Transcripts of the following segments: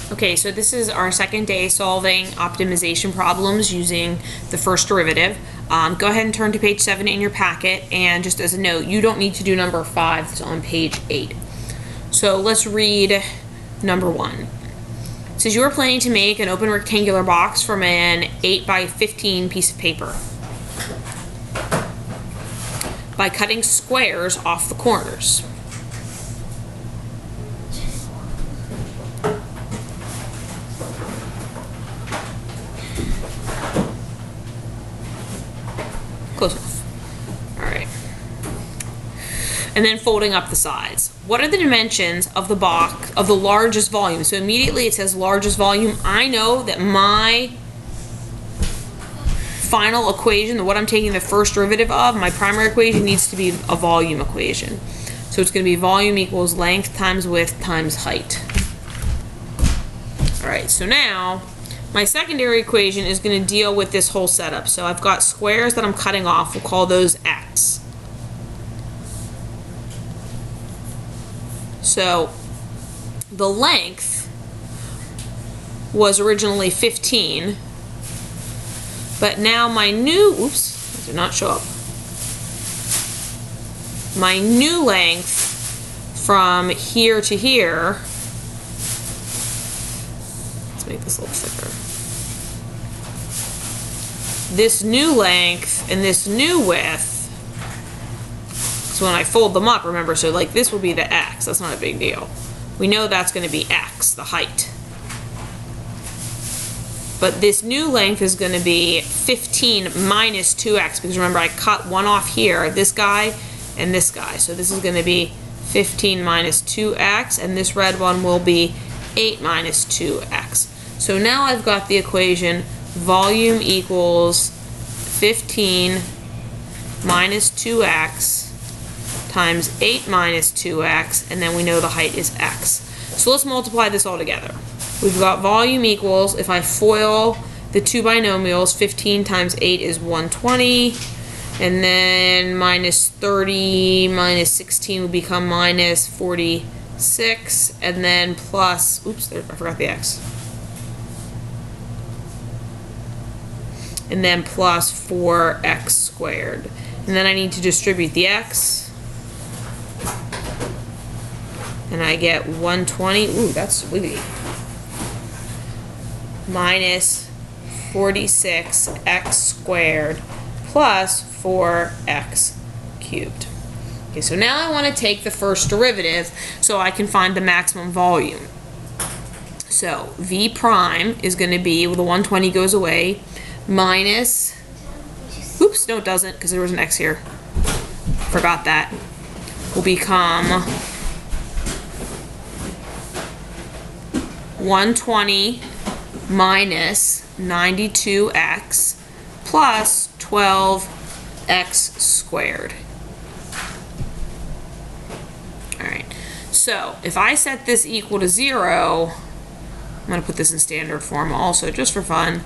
Okay, so this is our second day solving optimization problems using the first derivative. Go ahead and turn to page 7 in your packet, and just as a note, you don't need to do number 5, it's on page 8. So let's read number 1. It says you are planning to make an open rectangular box from an 8 by 15 piece of paper by cutting squares off the corners. Close enough. All right. And then folding up the sides. What are the dimensions of the box of the largest volume? So immediately it says largest volume. I know that my final equation, what I'm taking the first derivative of, my primary equation needs to be a volume equation. So it's going to be volume equals length times width times height. All right, so now my secondary equation is going to deal with this whole setup. So I've got squares that I'm cutting off. We'll call those x. So the length was originally 15, but now my new, oops, that did not show up. My new length from here to here, let's make this a little thicker. This new length and this new width, so when I fold them up, remember, so like this will be the x, that's not a big deal. We know that's going to be x, the height. But this new length is going to be 15 minus 2x, because remember I cut one off here, this guy and this guy. So this is going to be 15 minus 2x, and this red one will be 8 minus 2x. So now I've got the equation volume equals 15 minus 2x times 8 minus 2x, and then we know the height is x. So let's multiply this all together. We've got volume equals, if I FOIL the two binomials, 15 times 8 is 120, and then minus 30 minus 16 will become minus 46, and then plus, oops, there, I forgot the x. And then plus 4x squared. And then I need to distribute the x. And I get 120, ooh, that's sweet, minus 46x squared plus 4x cubed. Okay, so now I want to take the first derivative so I can find the maximum volume. So v prime is going to be, well, the 120 goes away, minus, oops, no it doesn't because there was an x here, forgot that, will become 120 minus 92x plus 12x squared. Alright, so if I set this equal to 0, I'm going to put this in standard form also just for fun.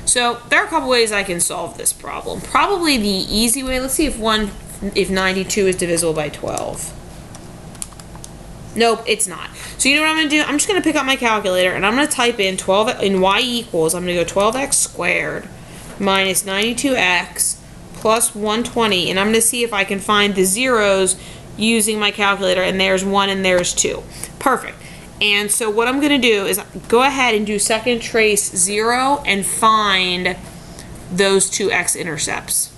So there are a couple ways I can solve this problem. Probably the easy way, let's see if 92 is divisible by 12. Nope, it's not. So you know what I'm going to do? I'm just going to pick up my calculator and I'm going to type in 12 in y equals, I'm going to go 12x squared minus 92x plus 120, and I'm going to see if I can find the zeros using my calculator, and there's 1 and there's 2. Perfect. And so what I'm going to do is go ahead and do second trace 0 and find those two x-intercepts.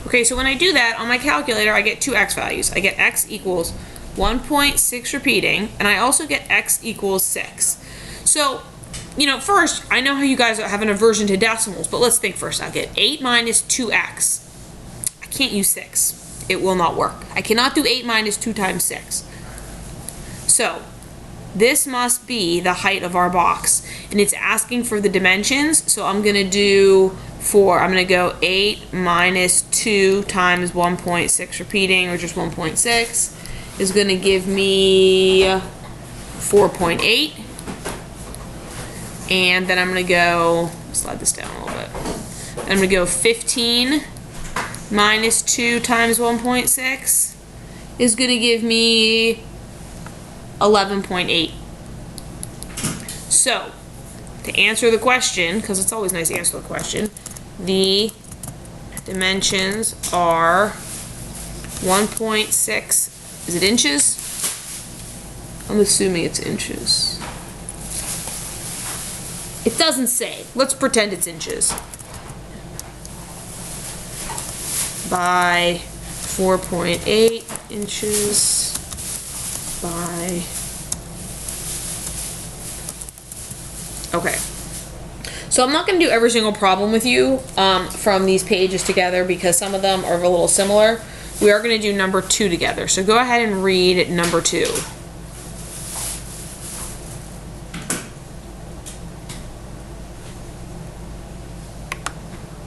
Okay, so when I do that on my calculator, I get two x values. I get x equals 1.6 repeating, and I also get x equals 6. So, you know, first, I know how you guys have an aversion to decimals, but let's think first. I'll get 8 minus 2x. I can't use 6. It will not work. I cannot do 8 minus 2 times 6. So this must be the height of our box, and it's asking for the dimensions, so I'm going to do 4. I'm going to go 8 minus 2 times 1.6 repeating, or just 1.6, is going to give me 4.8. And then I'm going to go, slide this down a little bit. I'm going to go 15 minus 2 times 1.6 is going to give me 11.8. So, to answer the question, because it's always nice to answer the question, the dimensions are 1.6, is it inches? I'm assuming it's inches. It doesn't say. Let's pretend it's inches. By 4.8 inches by... Okay. So I'm not going to do every single problem with you from these pages together because some of them are a little similar. We are going to do number 2 together. So go ahead and read number 2.